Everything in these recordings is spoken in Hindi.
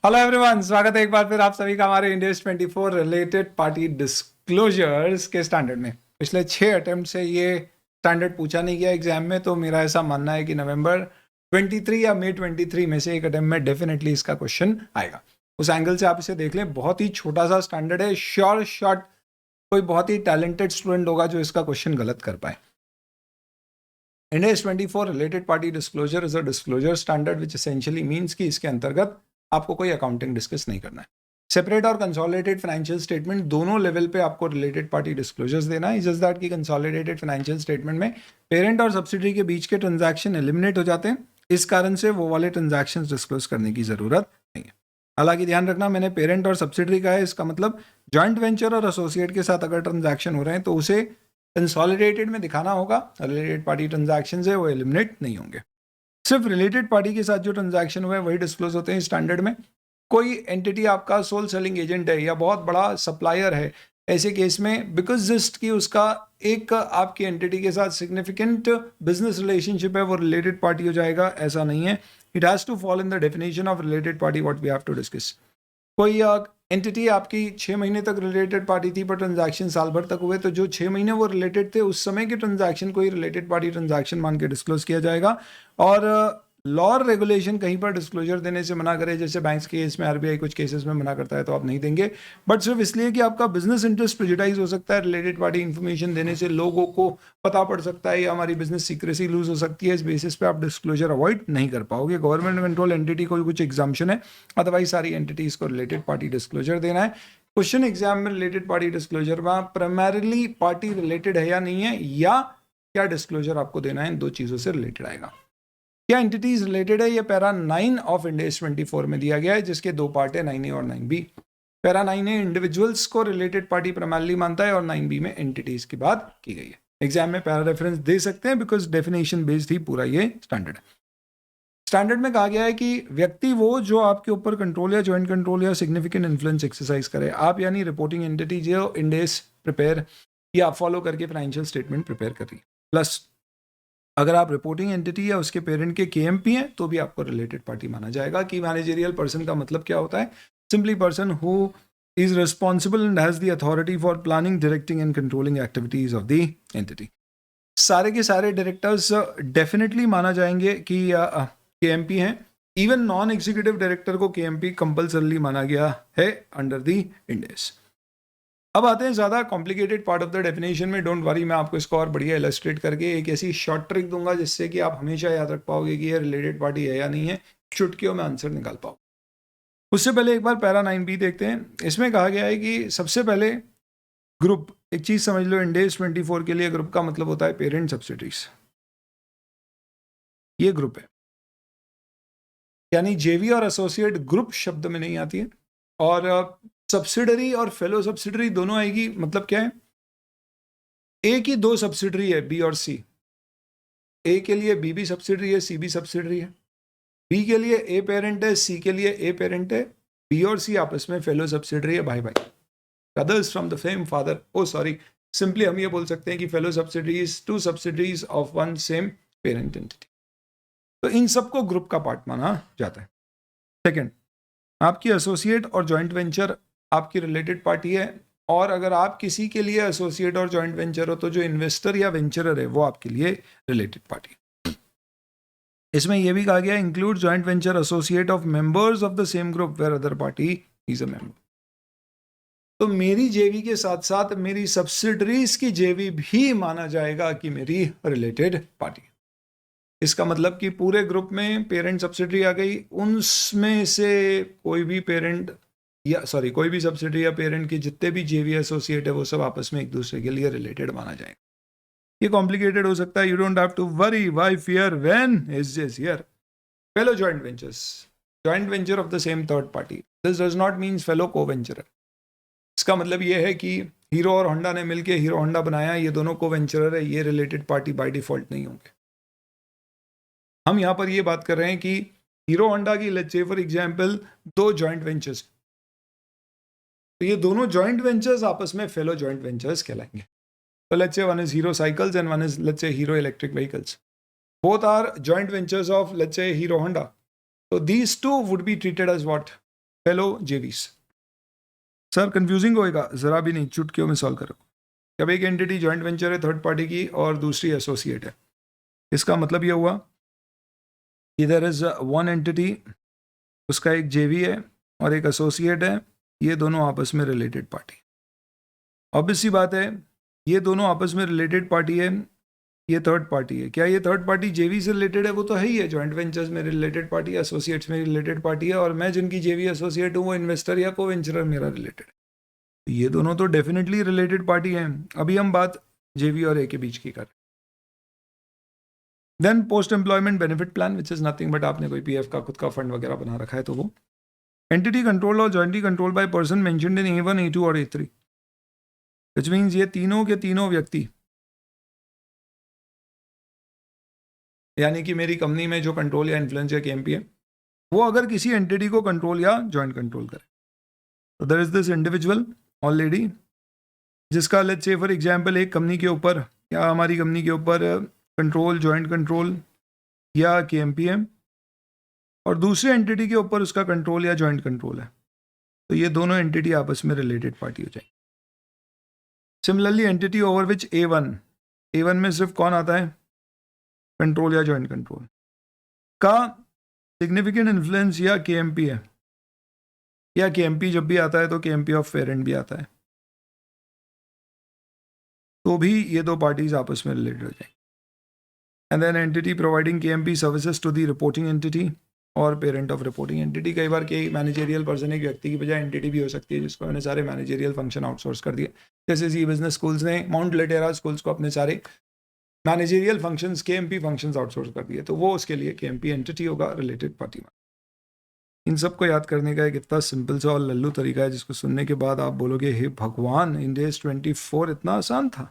हेलो एवरीवन, स्वागत है एक बार फिर आप सभी का हमारे इंडेस 24 रिलेटेड पार्टी डिस्क्लोजर्स के स्टैंडर्ड में। पिछले 6 अटेम्प्ट से ये स्टैंडर्ड पूछा नहीं गया एग्जाम में, तो मेरा ऐसा मानना है कि नवंबर 23 या मई 23 में से एक अटेम्प्ट में डेफिनेटली इसका क्वेश्चन आएगा। उस एंगल से आप इसे देख लें, बहुत ही छोटा सा स्टैंडर्ड है, श्योर शॉट कोई बहुत ही टैलेंटेड स्टूडेंट होगा जो इसका क्वेश्चन गलत कर पाए। इंडेस 24 related party disclosure is a disclosure standard which essentially means कि इसके अंतर्गत आपको कोई अकाउंटिंग डिस्कस नहीं करना है। सेपरेट और कंसोलिडेटेड फाइनेंशियल स्टेटमेंट दोनों लेवल पे आपको रिलेटेड पार्टी डिस्क्लोजर्स देना है। जस्ट दैट की कंसोलिडेटेड फाइनेंशियल स्टेटमेंट में पेरेंट और सब्सिडरी के बीच के ट्रांजैक्शन एलिमिनेट हो जाते हैं, इस कारण से वो वाले ट्रांजैक्शंस डिस्क्लोज करने की जरूरत नहीं है। हालांकि ध्यान रखना, मैंने पेरेंट और सब्सिडरी का है, इसका मतलब जॉइंट वेंचर और एसोसिएट के साथ अगर ट्रांजैक्शन हो रहे हैं तो उसे कंसोलिडेटेड में दिखाना होगा। रिलेटेड पार्टी ट्रांजैक्शंस है वो एलिमिनेट नहीं होंगे। सिर्फ रिलेटेड पार्टी के साथ जो ट्रांजैक्शन हुआ है वही डिस्क्लोज होते हैं स्टैंडर्ड में। कोई एंटिटी आपका सोल सेलिंग एजेंट है या बहुत बड़ा सप्लायर है, ऐसे केस में बिकॉज जस्ट कि उसका एक आपकी एंटिटी के साथ सिग्निफिकेंट बिजनेस रिलेशनशिप है वो रिलेटेड पार्टी हो जाएगा, ऐसा नहीं है। It has to fall in the definition of related party what we have to discuss. कोई एंटिटी आपकी 6 महीने तक रिलेटेड पार्टी थी पर ट्रांजैक्शन साल भर तक हुए, तो जो 6 महीने वो रिलेटेड थे उस समय के ट्रांजैक्शन को ही रिलेटेड पार्टी ट्रांजैक्शन मान के डिस्क्लोज किया जाएगा। और लॉ और रेगुलेशन कहीं पर डिस्क्लोजर देने से मना करे, जैसे बैंक्स के केस में आरबीआई कुछ केसेस में मना करता है तो आप नहीं देंगे, बट सिर्फ इसलिए कि आपका बिजनेस इंटरेस्ट प्रेजुडाइज हो सकता है। रिलेटेड पार्टी इन्फॉर्मेशन देने से लोगों को पता पड़ सकता है या हमारी बिजनेस सीक्रेसी लूज हो सकती है, इस बेसिस पे आप डिस्क्लोजर अवॉइड नहीं कर पाओगे। गवर्नमेंट कंट्रोल एंटिटी को कुछ एग्जाम्पशन है, अदरवाइज सारी एंटिटीज को रिलेटेड पार्टी डिस्क्लोजर देना है। क्वेश्चन एग्जाम में रिलेटेड पार्टी डिस्क्लोजर में प्राइमरीली पार्टी रिलेटेड है या नहीं है, या क्या डिस्क्लोजर आपको देना है, इन दो चीजों से रिलेटेड आएगा। क्या एंटिटीज रिलेटेड है, ये पैरा 9 ऑफ इंडेस 24 में दिया गया है, जिसके दो पार्ट है, 9A और 9B। पैरा 9A इंडिविजुअल्स को रिलेटेड पार्टी प्राइमरीली मानता है और 9B में एंटिटीज की बात की गई है। एग्जाम में पैरा रेफरेंस दे सकते हैं बिकॉज डेफिनेशन बेस्ड ही पूरा ये स्टैंडर्ड है। स्टैंडर्ड में कहा गया है कि व्यक्ति वो जो आपके ऊपर कंट्रोल या ज्वाइंट कंट्रोल या सिग्निफिकेंट इन्फ्लुएंस एक्सरसाइज करे। आप यानी रिपोर्टिंग एंटिटी जो इंडेस प्रिपेयर या फॉलो करके फाइनेंशियल स्टेटमेंट प्रिपेयर कर रही है, प्लस अगर आप रिपोर्टिंग एंटिटी या उसके पेरेंट के केएमपी हैं तो भी आपको रिलेटेड पार्टी माना जाएगा। कि मैनेजरियल पर्सन का मतलब क्या होता है, simply person who is responsible and has the authority for planning, directing and controlling activities of the entity. सारे के सारे डायरेक्टर्स डेफिनेटली माना जाएंगे कि केएमपी हैं। इवन नॉन एग्जीक्यूटिव डायरेक्टर को केएमपी कंपल्सरली माना गया है अंडर द इंडेस। अब आते हैं ज्यादा complicated part of the definition में। डोंट वरी, मैं आपको इसको और बढ़िया इलस्ट्रेट करके एक ऐसी शॉर्ट ट्रिक दूंगा जिससे कि आप हमेशा याद रख पाओगे कि ये रिलेटेड पार्टी है या नहीं है, चुटकियों में आंसर निकाल पाओ। उससे पहले एक बार पैरा 9B देखते हैं। इसमें कहा गया है कि सबसे पहले ग्रुप, एक चीज समझ लो, इंडेस 24 के लिए ग्रुप का मतलब होता है पेरेंट सब्सिडरीज। ये ग्रुप है, यानी जेवी और एसोसिएट ग्रुप शब्द में नहीं आती है, और सब्सिडरी और फेलो सब्सिडरी दोनों आएगी। मतलब क्या है, ए की 2 सब्सिडरी है, बी और सी। ए के लिए बी भी सब्सिडरी है, सी भी सब्सिडरी है। बी के लिए ए पेरेंट है, सी के लिए ए पेरेंट है। बी और सी आपस में फेलो सब्सिडरी है, भाई भाई, brothers from the same father. Oh sorry, simply हम ये बोल सकते हैं कि fellow subsidiaries 2 subsidiaries of one same parent entity. तो इन सबको ग्रुप का पार्ट माना जाता है। सेकेंड, आपकी एसोसिएट और जॉइंट वेंचर आपकी रिलेटेड पार्टी है, और अगर आप किसी के लिए एसोसिएट और जॉइंट वेंचर हो तो जो इन्वेस्टर या वेंचरर है वो आपके लिए रिलेटेड पार्टी। इसमें यह भी कहा गया, include joint venture associate of members of the same group where other party is a member. तो मेरी जेवी के साथ साथ मेरी सब्सिडरीज की जेवी भी माना जाएगा कि मेरी रिलेटेड पार्टी। इसका मतलब कि पूरे ग्रुप में पेरेंट सब्सिडरी आ गई, उनमें से कोई भी पेरेंट या सॉरी कोई भी सब्सिडरी या पेरेंट के जितने भी जेवी एसोसिएट है वो सब आपस में एक दूसरे के लिए रिलेटेड माना जाएगा। ये कॉम्प्लिकेटेड हो सकता है, you don't have to worry, why fear when is this here. Fellow joint ventures, joint venture of the same third party, this does not means fellow co venturer. इसका मतलब ये है कि हीरो और होंडा ने मिलकर हीरो होंडा बनाया, ये दोनों को वेंचरर है, ये रिलेटेड पार्टी बाय डिफॉल्ट नहीं होंगे। हम यहां पर ये बात कर रहे हैं कि हीरो होंडा की let's say for example 2 joint ventures, तो ये दोनों जॉइंट वेंचर्स आपस में फेलो जॉइंट वेंचर्स कहलाएंगे। तो let's say one is Hero Cycles and one is let's say Hero Electric vehicles, both are joint ventures of let's say Hero Honda. तो these two would be treated as what, fellow JVs. Sir confusing होएगा? जरा भी नहीं, चुटकियों में सॉल्व करो। जब एक एंटिटी जॉइंट वेंचर है थर्ड पार्टी की और दूसरी एसोसिएट है, इसका मतलब यह हुआ कि देयर इज वन एंटिटी, उसका एक जेवी है और एक एसोसिएट है, ये दोनों आपस में रिलेटेड पार्टी। ऑब्वियस सी बात है, ये दोनों आपस में रिलेटेड पार्टी है, ये थर्ड पार्टी है। क्या ये थर्ड पार्टी जेवी से रिलेटेड है? वो तो है ही है, जॉइंट वेंचर्स में रिलेटेड पार्टी है, एसोसिएट्स में रिलेटेड पार्टी है, और मैं जिनकी जेवी एसोसिएट हूँ वो इन्वेस्टर या को वेंचरर मेरा रिलेटेड है। ये दोनों तो डेफिनेटली रिलेटेड पार्टी हैं। अभी हम बात जेवी और ए के बीच की कर। Then post employment benefit plan which is nothing but आपने कोई पीएफ का खुद का फंड वगैरह बना रखा है तो वो। एंटिटी कंट्रोल और jointly control by person mentioned in A1, A2 और A3, विच मीन्स ये तीनों के तीनों व्यक्ति, यानी कि मेरी कंपनी में जो कंट्रोल या इन्फ्लुएंस या केएमपी है, वो अगर किसी एंटिटी को कंट्रोल या जॉइंट कंट्रोल करे तो there is this individual already, जिसका लेट्स से फॉर एग्जांपल एक कंपनी के ऊपर या हमारी कंपनी के ऊपर कंट्रोल, जॉइंट कंट्रोल या केएमपी है, और दूसरे एंटिटी के ऊपर उसका कंट्रोल या जॉइंट कंट्रोल है, तो ये दोनों एंटिटी आपस में रिलेटेड पार्टी हो जाएगी। Similarly entity over which A1 में सिर्फ कौन आता है? कंट्रोल या जॉइंट कंट्रोल का सिग्निफिकेंट इन्फ्लुएंस या केएमपी है, या केएमपी जब भी आता है तो केएमपी ऑफ पेरेंट भी आता है, तो भी ये दो पार्टीज आपस में रिलेटेड हो जाएंगी। And then entity providing KMP services to the reporting entity और पेरेंट ऑफ रिपोर्टिंग एंटिटी। कई बार कई मैनेजेरियल पर्सन एक व्यक्ति की बजाय एंटिटी भी हो सकती है जिसको मैंने सारे मैनेजेरियल फंक्शन आउटसोर्स कर दिए, जैसे जी बिजनेस स्कूल्स ने माउंट लेटेरा स्कूल्स को अपने सारे managerial functions, KMP functions outsource कर दिए, तो वो उसके लिए केएमपी एंटिटी होगा, रिलेटेड पार्टी में। इन सब को याद करने का एक इतना सिंपल सा और लल्लू तरीका है जिसको सुनने के बाद आप बोलोगे हे भगवान, इंडेस 24 इतना आसान था।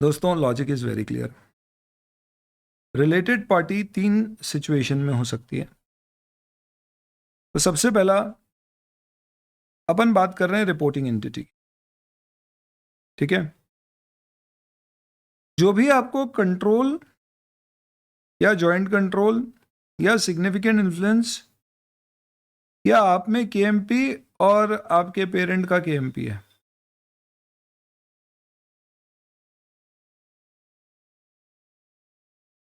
दोस्तों logic is very clear. Related party 3 situation में हो सकती है। तो सबसे पहला अपन बात कर रहे हैं रिपोर्टिंग एंटिटी, ठीक है। जो भी आपको कंट्रोल या जॉइंट कंट्रोल या सिग्निफिकेंट इन्फ्लुएंस या आप में केएमपी और आपके पेरेंट का केएमपी है,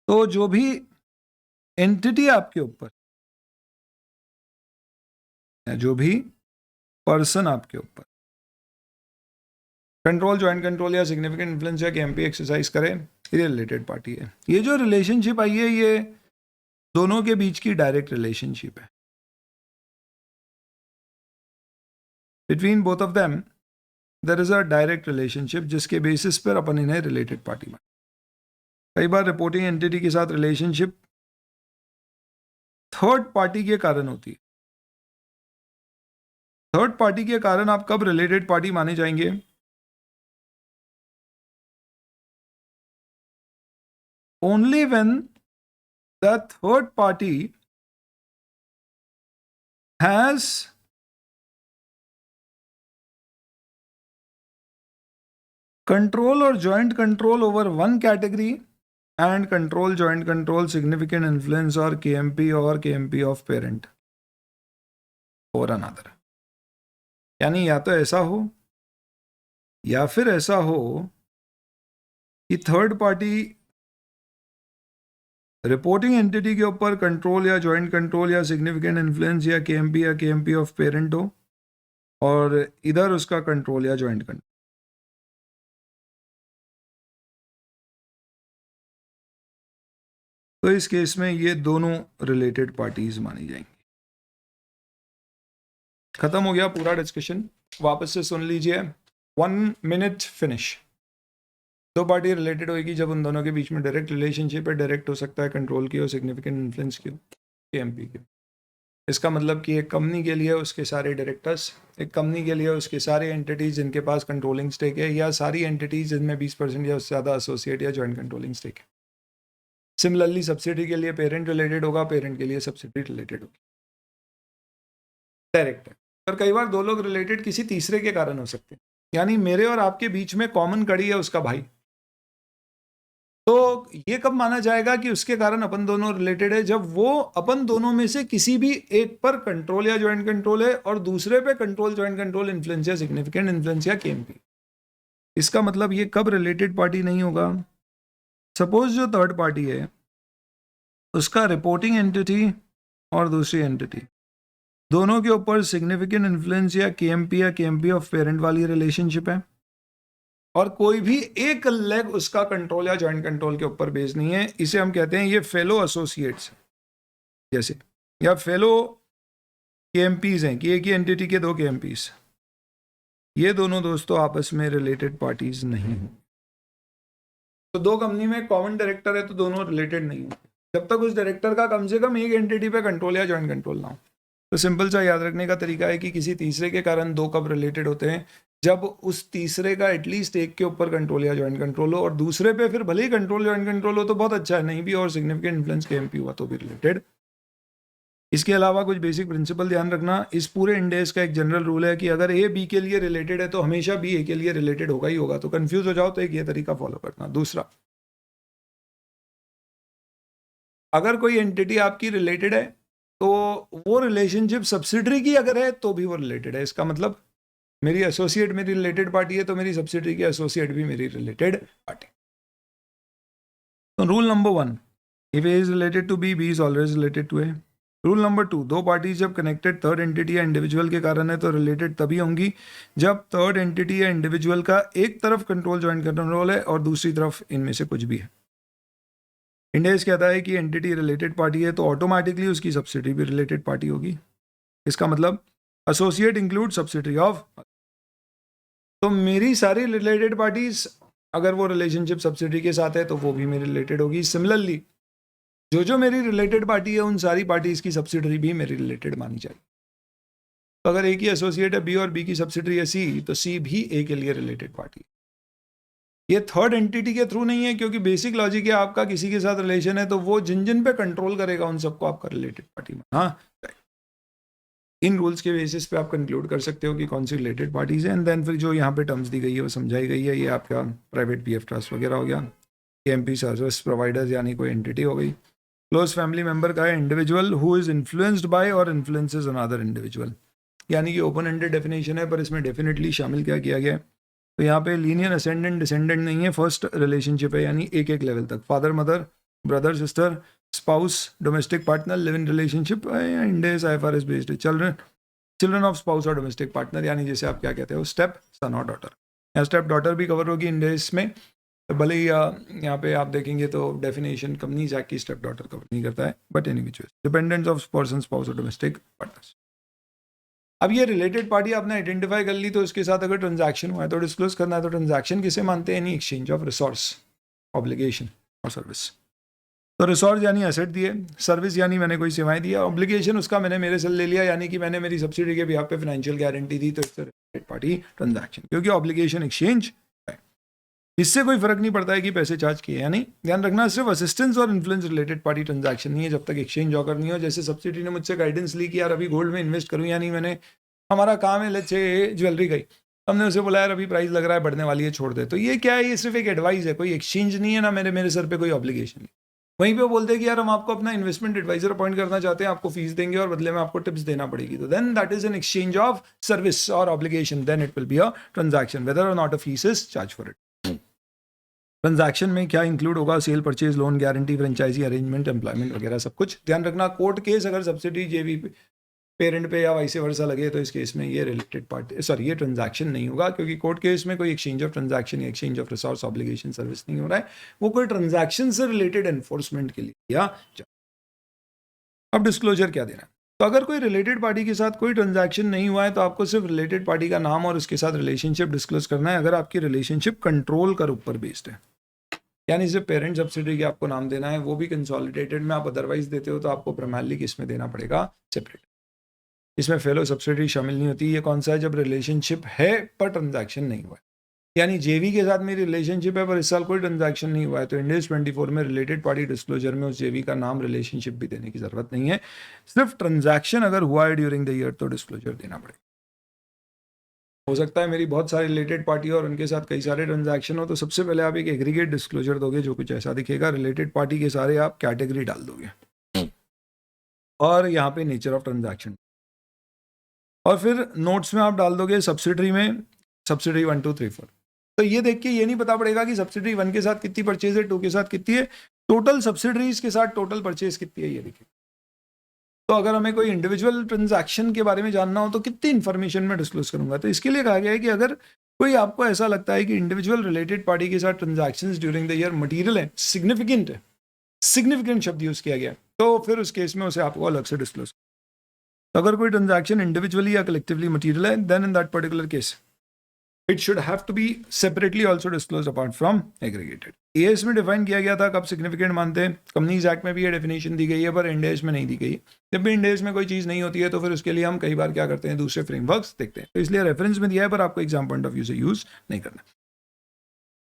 तो जो भी एंटिटी आपके ऊपर या जो भी पर्सन आपके ऊपर कंट्रोल, जॉइंट कंट्रोल या सिग्निफिकेंट इन्फ्लुएंस या केएमपी एक्सरसाइज करे, ये रिलेटेड पार्टी है। ये जो रिलेशनशिप आई है ये दोनों के बीच की डायरेक्ट रिलेशनशिप है। Between both of them there is a direct relationship जिसके बेसिस पर अपन इन्हें रिलेटेड पार्टी में। कई बार रिपोर्टिंग एंटिटी के साथ रिलेशनशिप थर्ड पार्टी के कारण होती है। थर्ड पार्टी के कारण आप कब रिलेटेड पार्टी माने जाएंगे? Only when the third party has control or joint control over one category and control, joint control, significant influence or KMP or KMP of parent over another। यानी या तो ऐसा हो या फिर ऐसा हो कि थर्ड पार्टी रिपोर्टिंग एंटिटी के ऊपर कंट्रोल या जॉइंट कंट्रोल या सिग्निफिकेंट इन्फ्लुएंस या केएमपी ऑफ पेरेंट हो और इधर उसका कंट्रोल या जॉइंट कंट्रोल। तो इस केस में ये दोनों रिलेटेड पार्टीज मानी जाएंगी। खत्म हो गया पूरा डिस्कशन, वापस से सुन लीजिए। 1 मिनट फिनिश। दो पार्टी रिलेटेड होगी जब उन दोनों के बीच में डायरेक्ट रिलेशनशिप है। डायरेक्ट हो सकता है कंट्रोल की हो, सिग्निफिकेंट इन्फ्लुएंस की हो, केएमपी की। इसका मतलब कि एक कंपनी के लिए उसके सारे डायरेक्टर्स, एक कंपनी के लिए उसके सारे एंटिटीज जिनके पास कंट्रोलिंग स्टेक है, या सारी एंटिटीज जिनमें 20% या उससे ज़्यादा एसोसिएट या जॉइंट कंट्रोलिंग स्टेक है। सिमिलरली सब्सिडी के लिए पेरेंट रिलेटेड होगा, पेरेंट के लिए सब्सिडी रिलेटेड होगी, डायरेक्ट है। पर कई बार दो लोग रिलेटेड किसी तीसरे के कारण हो सकते हैं, यानी मेरे और आपके बीच में कॉमन कड़ी है उसका भाई, तो ये कब माना जाएगा कि उसके कारण अपन दोनों रिलेटेड है? जब वो अपन दोनों में से किसी भी एक पर कंट्रोल या ज्वाइंट कंट्रोल है और दूसरे पे कंट्रोल, ज्वाइंट कंट्रोल, इन्फ्लुएंस या सिग्निफिकेंट इन्फ्लुएंस या केएमपी। इसका मतलब ये कब रिलेटेड पार्टी नहीं होगा? सपोज जो थर्ड पार्टी है उसका रिपोर्टिंग एंटिटी और दूसरी एंटिटी दोनों के ऊपर सिग्निफिकेंट इन्फ्लुएंस या केएमपी ऑफ पेरेंट वाली रिलेशनशिप है और कोई भी एक लेग उसका कंट्रोल या ज्वाइंट कंट्रोल के ऊपर बेस्ड नहीं है, इसे हम कहते हैं ये फेलो एसोसिएट्स जैसे, या फेलो केएमपीज हैं कि एक ही एंटिटी के दो केएमपीज, ये दोनों दोस्तों आपस में रिलेटेड पार्टीज नहीं हैं। तो दो कंपनी में कॉमन डायरेक्टर है तो दोनों रिलेटेड नहीं है जब तक उस डायरेक्टर का कम से कम एक एंटिटी पे कंट्रोल या ज्वाइंट कंट्रोल ना हो। तो सिंपल सा याद रखने का तरीका है कि किसी तीसरे के कारण दो कब रिलेटेड होते हैं? जब उस तीसरे का एटलीस्ट एक के ऊपर कंट्रोल या ज्वाइंट कंट्रोल हो और दूसरे पे फिर भले ही कंट्रोल ज्वाइंट कंट्रोल हो तो बहुत अच्छा है, नहीं भी और सिग्निफिकेंट इन्फ्लुएंस केएमपी हुआ तो भी रिलेटेड। इसके अलावा कुछ बेसिक प्रिंसिपल ध्यान रखना, इस पूरे इंडेक्स का एक जनरल रूल है कि अगर ए बी के लिए रिलेटेड है तो हमेशा बी ए के लिए रिलेटेड होगा ही होगा। तो कंफ्यूज हो जाओ तो एक ये तरीका फॉलो करना। दूसरा, अगर कोई एंटिटी आपकी रिलेटेड है तो वो रिलेशनशिप सब्सिडरी की अगर है तो भी वो रिलेटेड है। इसका मतलब मेरी एसोसिएट मेरी रिलेटेड पार्टी है तो मेरी सब्सिडरी की एसोसिएट भी मेरी रिलेटेड पार्टी। तो rule number 1, if A is related to B, B is always related to A. Rule number 2, दो पार्टीज जब कनेक्टेड थर्ड एंटिटी या इंडिविजुअल के कारण है तो रिलेटेड तभी होंगी जब थर्ड एंटिटी या इंडिविजुअल का एक तरफ कंट्रोल ज्वाइंट कंट्रोल है और दूसरी तरफ इनमें से कुछ भी है। इंडेक्स कहता है कि एंटिटी रिलेटेड पार्टी है तो ऑटोमेटिकली उसकी सब्सिडरी भी रिलेटेड पार्टी होगी। इसका मतलब एसोसिएट इंक्लूड सब्सिडरी ऑफ। तो मेरी सारी रिलेटेड पार्टीज अगर वो रिलेशनशिप सब्सिडरी के साथ है तो वो भी मेरी रिलेटेड होगी। सिमिलरली जो मेरी रिलेटेड पार्टी है उन सारी पार्टीज की सब्सिडरी भी मेरी रिलेटेड मानी जाएगी। तो अगर ए की एसोसिएट है बी और बी की सब्सिडरी है सी तो सी भी ए के लिए रिलेटेड पार्टी। ये थर्ड एंटिटी के थ्रू नहीं है क्योंकि बेसिक लॉजिक है आपका किसी के साथ रिलेशन है तो वो जिन जिन पे कंट्रोल करेगा उन सबको आपका रिलेटेड पार्टी माना। इन रूल्स के बेसिस पे आप कंक्लूड कर सकते हो कि कौन सी रिलेटेड पार्टीज है एंड देन फिर जो यहाँ पे टर्म्स दी गई है वो समझाई गई है। ये आपका प्राइवेट पीएफ ट्रस्ट वगैरह हो गया, केएमपी सर्विस प्रोवाइडर्स यानी कोई एंटिटी हो गई। क्लोज फैमिली मेंबर का है individual who is influenced by और इन्फ्लुएंसेस अनदर इंडिविजुअल, यानी कि ओपन एंडेड डेफिनेशन है पर इसमें डेफिनेटली शामिल क्या किया गया है। तो यहाँ पे लीनियर असेंडेंट डिसेंडेंट नहीं है, फर्स्ट रिलेशनशिप है यानी एक एक लेवल तक, father mother brother sister spouse domestic partner live in relationship Ind AS IFRS based children of spouse और डोमेस्टिक पार्टनर, यानी जैसे आप क्या कहते हो स्टेप सन और डॉटर। या स्टेप डॉटर भी कवर होगी इंडेस में, भले ही यहाँ पे आप देखेंगे तो डेफिनेशन कंपनीज एक्ट की स्टेप डॉटर कवर नहीं करता है, but any which dependents of person spouse और डोमेस्टिक पार्टनर्स। अब ये रिलेटेड पार्टी आपने आइडेंटिफाई कर ली तो इसके साथ अगर ट्रांजैक्शन हुआ है तो डिस्क्लोज करना है। तो ट्रांजैक्शन किसे मानते हैं? Any exchange of resource, obligation और सर्विस। तो रिसोर्स यानी एसेट दिए, सर्विस यानी मैंने कोई सेवाएं दी, ऑब्लिगेशन उसका मैंने मेरे से ले लिया यानी कि मैंने मेरी सब्सिडी के बिहाफ पे फाइनेंशियल गारंटी दी, तो इट्स रिलेटेड पार्टी ट्रांजैक्शन क्योंकि ऑब्लिगेशन एक्सचेंज है। इससे कोई फर्क नहीं पड़ता है कि पैसे चार्ज किए यानी ध्यान रखना सिर्फ असिस्टेंस और इन्फ्लुएंस रिलेटेड पार्टी ट्रांजैक्शन नहीं है जब तक एक्सचेंज ऑकर नहीं हो। जैसे सब्सिडी ने मुझसे गाइडेंस ली कि यार अभी गोल्ड में इन्वेस्ट करूँ, यानी मैंने हमारा काम है लेट्स से ज्वेलरी गई, हमने उसे बोला यार अभी प्राइस लग रहा है बढ़ने वाली है छोड़ दे, तो ये क्या है? ये सिर्फ एक एडवाइस है, कोई एक्सचेंज नहीं है ना मेरे सर पे कोई ऑब्लिगेशन नहीं। वहीं पे बोलते हैं कि यार हम आपको अपना इन्वेस्टमेंट एडवाइजर अपॉइंट करना चाहते हैं, आपको फीस देंगे और बदले में आपको टिप्स देना पड़ेगी, तो then that is an exchange of service और obligation, then it will be a transaction whether और not a fees is charge for it. Transaction में क्या इंक्लूड होगा? Sale purchase loan guarantee franchisee arrangement employment वगैरह सब कुछ। ध्यान रखना कोर्ट केस अगर सब्सिडी जेवी पेरेंट पे या वैसे वर्षा लगे तो इस केस में ये रिलेटेड पार्टी ये ट्रांजैक्शन नहीं होगा क्योंकि कोर्ट केस में कोई एक्सचेंज ऑफ ट्रांजैक्शन या exchange of resource obligation service नहीं हो रहा है, वो कोई ट्रांजैक्शन से रिलेटेड एनफोर्समेंट के लिए या। अब डिस्क्लोजर क्या देना है? तो अगर कोई रिलेटेड पार्टी के साथ कोई ट्रांजैक्शन नहीं हुआ है तो आपको सिर्फ रिलेटेड पार्टी का नाम और उसके साथ रिलेशनशिप डिस्क्लोज करना है अगर आपकी रिलेशनशिप कंट्रोल कर ऊपर बेस्ड है, यानी सिर्फ पेरेंट सब्सिडी के आपको नाम देना है, वो भी कंसोलिडेटेड में आप अदरवाइज देते हो तो आपको प्राइमरली किस में देना पड़ेगा? सेपरेट। इसमें फेलो सब्सिडी शामिल नहीं होती। ये कौन सा है? जब रिलेशनशिप है पर ट्रांजैक्शन नहीं हुआ है, यानी जेवी के साथ मेरी रिलेशनशिप है पर इस साल कोई ट्रांजैक्शन नहीं हुआ है, तो इंडेक्स 24 में रिलेटेड पार्टी डिस्क्लोजर में उस जेवी का नाम रिलेशनशिप भी देने की जरूरत नहीं है, सिर्फ ट्रांजैक्शन अगर हुआ है ड्यूरिंग द ईयर तो डिस्क्लोजर देना पड़ेगा। हो सकता है मेरी बहुत सारी रिलेटेड पार्टी और उनके साथ कई सारे ट्रांजैक्शन हो, तो सबसे पहले आप एक एग्रीगेट डिस्क्लोजर दोगे जो कुछ ऐसा दिखेगा, रिलेटेड पार्टी के सारे आप कैटेगरी डाल दोगे और यहाँ पे नेचर ऑफ ट्रांजैक्शन, और फिर नोट्स में आप डाल दोगे सब्सिडरी में सब्सिडरी 1 2 3 4। तो ये देख के ये नहीं पता पड़ेगा कि सब्सिडरी 1 के साथ कितनी परचेज है, 2 के साथ कितनी है, टोटल सब्सिडरीज के साथ टोटल परचेज कितनी है ये देखिए। तो अगर हमें कोई इंडिविजुअल ट्रांजैक्शन के बारे में जानना हो तो कितनी इन्फॉर्मेशन में डिस्क्लोज करूंगा, तो इसके लिए कहा गया है कि अगर कोई आपको ऐसा लगता है कि इंडिविजुअल रिलेटेड पार्टी के साथ transactions during the year material है, सिग्निफिकेंट शब्द यूज किया गया, तो फिर उस केस में उसे आपको अलग से डिस्क्लोज। तो अगर कोई ट्रांजैक्शन इंडिविजुअली या कलेक्टिवली मटेरियल है, then in that particular case it should have to be separately also disclosed apart from aggregated. AS में डिफाइन किया गया था कब सिग्निफिकेंट मानते हैं, कंपनीज एक्ट में भी ये डेफिनेशन दी गई है, पर इंडेस में नहीं दी गई। जब भी इंडेस में कोई चीज़ नहीं होती है तो फिर उसके लिए हम कई बार क्या करते हैं, दूसरे फ्रेमवर्क्स देखते हैं, तो इसलिए रेफरेंस में दिया है पर आपको एग्जाम पॉइंट ऑफ व्यू से यूज नहीं करना।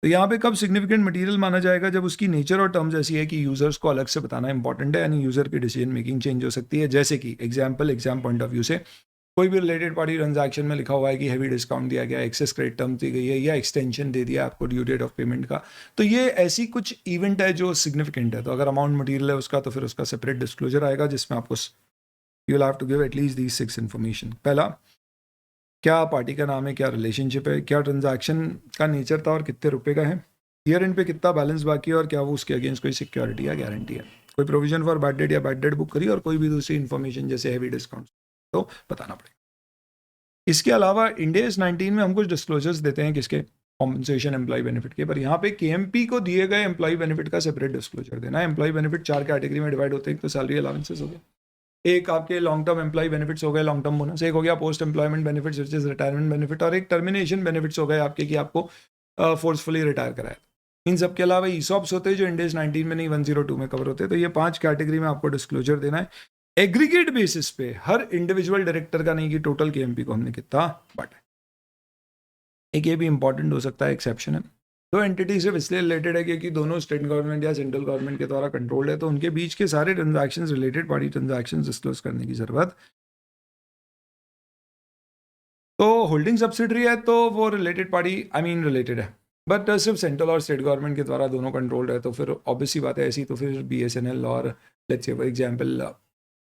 तो यहाँ पे कब सिग्निफिकेंट मटेरियल माना जाएगा, जब उसकी नेचर और टर्म्स ऐसी है कि यूजर्स को अलग से बताना इंपॉर्टेंट है, यानी यूजर की डिसीजन मेकिंग चेंज हो सकती है। जैसे कि एग्जाम पॉइंट ऑफ व्यू से कोई भी रिलेटेड पार्टी ट्रांजैक्शन में लिखा हुआ है कि हैवी डिस्काउंट दिया गया, एक्सेस क्रेडिट टर्म दी गई है, या एक्सटेंशन दे दिया आपको ड्यू डेट ऑफ पेमेंट का, तो ये ऐसी कुछ इवेंट है जो सिग्निफिकेंट है। तो अगर अमाउंट मटेरियल है उसका, तो फिर उसका सेपरेट डिस्क्लोजर आएगा जिसमें आपको you will have to give at least these 6 information. पहला, क्या पार्टी का नाम है, क्या रिलेशनशिप है, क्या ट्रांजैक्शन का नेचर था और कितने रुपए का है, ईयर एंड पे कितना बैलेंस बाकी है और क्या वो उसके अगेंस्ट कोई सिक्योरिटी या गारंटी है, कोई प्रोविजन फॉर बैड डेट या बैड डेट बुक करी, और कोई भी दूसरी इन्फॉर्मेशन जैसे हैवी डिस्काउंट तो बताना पड़ेगा। इसके अलावा इंडेस 19 में हम कुछ डिस्क्लोजर्स देते हैं किसके, कॉम्पनसेशन एम्प्लॉय बेनिफिट के, पर यहाँ पे केएमपी को दिए गए एम्प्लॉय बेनिफिट का सेपरेट डिस्क्लोजर देना है। एम्प्लॉय बेनिफिट 4 कैटेगरी में डिवाइड होते हैं, तो सैलरी अलाउंसेस हो गए, एक आपके लॉन्ग टर्म एम्प्लॉय बेनिफिट्स हो गए, लॉन्ग टर्म बोनस, एक हो गया post employment benefits which is retirement benefit, और एक टर्मिनेशन बेनिफिट्स हो गए आपके कि आपको फोर्सफुली रिटायर कराया। इन सब के अलावा ईसॉप्स होते हैं जो इंडेस 19 में नहीं 102 में कवर होते हैं। तो ये 5 कैटेगरी में आपको डिस्क्लोजर देना है एग्रीगेट बेसिस पे, हर इंडिविजुअल डायरेक्टर का नहीं कि टोटल केएमपी को हमने कितना बांटा। एक ये भी इंपॉर्टेंट हो सकता है, एक्सेप्शन है, दो एंटिटी सिर्फ इसलिए रिलेटेड है क्योंकि दोनों स्टेट गवर्नमेंट या सेंट्रल गवर्नमेंट के द्वारा कंट्रोल्ड है, तो उनके बीच के सारे transactions related party transactions disclose करने की जरूरत। तो होल्डिंग सब्सिडरी है तो वो रिलेटेड पार्टी रिलेटेड है, बट सिर्फ सेंट्रल और स्टेट गवर्नमेंट के द्वारा दोनों कंट्रोल्ड है, तो फिर ऑब्वियसली बात है ऐसी, तो फिर बीएसएनएल और let's say for example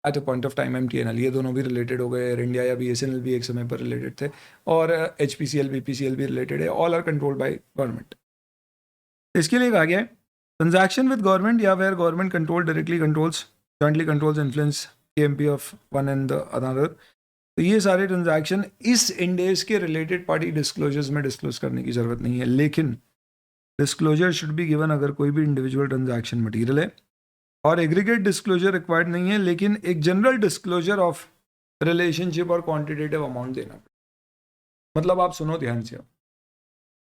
at a point of time MTNL, ये दोनों भी रिलेटेड हो गए। एयर इंडिया या बीएसएनएल भी एक समय पर रिलेटेड थे, और एचपीसीएल बीपीसीएल भी रिलेटेड है, all are controlled by government. इसके लिए कहा गया है ट्रांजैक्शन विद गवर्नमेंट या where government control directly controls, jointly controls influence KMP of one and the other. तो ये सारे ट्रांजैक्शन इस इंडेस के रिलेटेड पार्टी डिस्क्लोजर्स में डिस्क्लोज करने की जरूरत नहीं है, लेकिन डिस्क्लोजर शुड बी गिवन अगर कोई भी इंडिविजुअल ट्रांजैक्शन मटेरियल है, और एग्रीगेट डिस्क्लोजर रिक्वायर्ड नहीं है, लेकिन एक जनरल डिस्क्लोजर ऑफ रिलेशनशिप और क्वांटिटेटिव अमाउंट देना पड़ेगा। मतलब आप सुनो ध्यान से,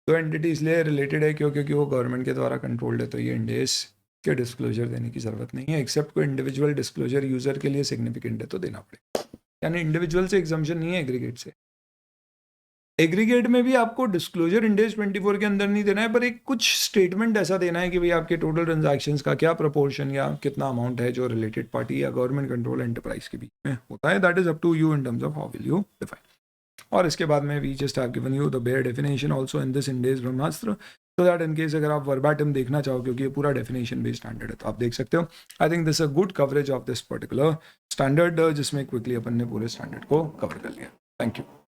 तो एंटिटी इसलिए रिलेटेड है क्योंकि वो गवर्नमेंट के द्वारा कंट्रोल्ड है, तो ये इंडेस के डिस्क्लोजर देने की जरूरत नहीं है, एक्सेप्ट कोई इंडिविजुअल डिस्क्लोजर यूजर के लिए सिग्निफिकेंट है तो देना पड़ेगा। यानी इंडिविजुअल से एग्जम्पशन नहीं है एग्रीगेट से। एग्रीगेट में भी आपको डिस्क्लोजर इंडेस 24 के अंदर नहीं देना है, पर एक कुछ स्टेटमेंट ऐसा देना है कि भाई आपके टोटल ट्रांजैक्शंस का क्या प्रोपोर्शन या कितना अमाउंट है जो रिलेटेड पार्टी या गवर्नमेंट कंट्रोल एंटरप्राइज के बीच में होता है। That is up to you in terms of how will you define. और इसके बाद में we just have given you the bare definition also in this Ind AS Brahmastra, so that in case अगर आप वर्बाटिम देखना चाहो, क्योंकि ये पूरा डेफिनेशन बेस्ड स्टैंडर्ड है, तो आप देख सकते हो। I think this a good coverage of this particular standard, जिसमें क्विकली अपन ने पूरे स्टैंडर्ड को कवर कर लिया। Thank you.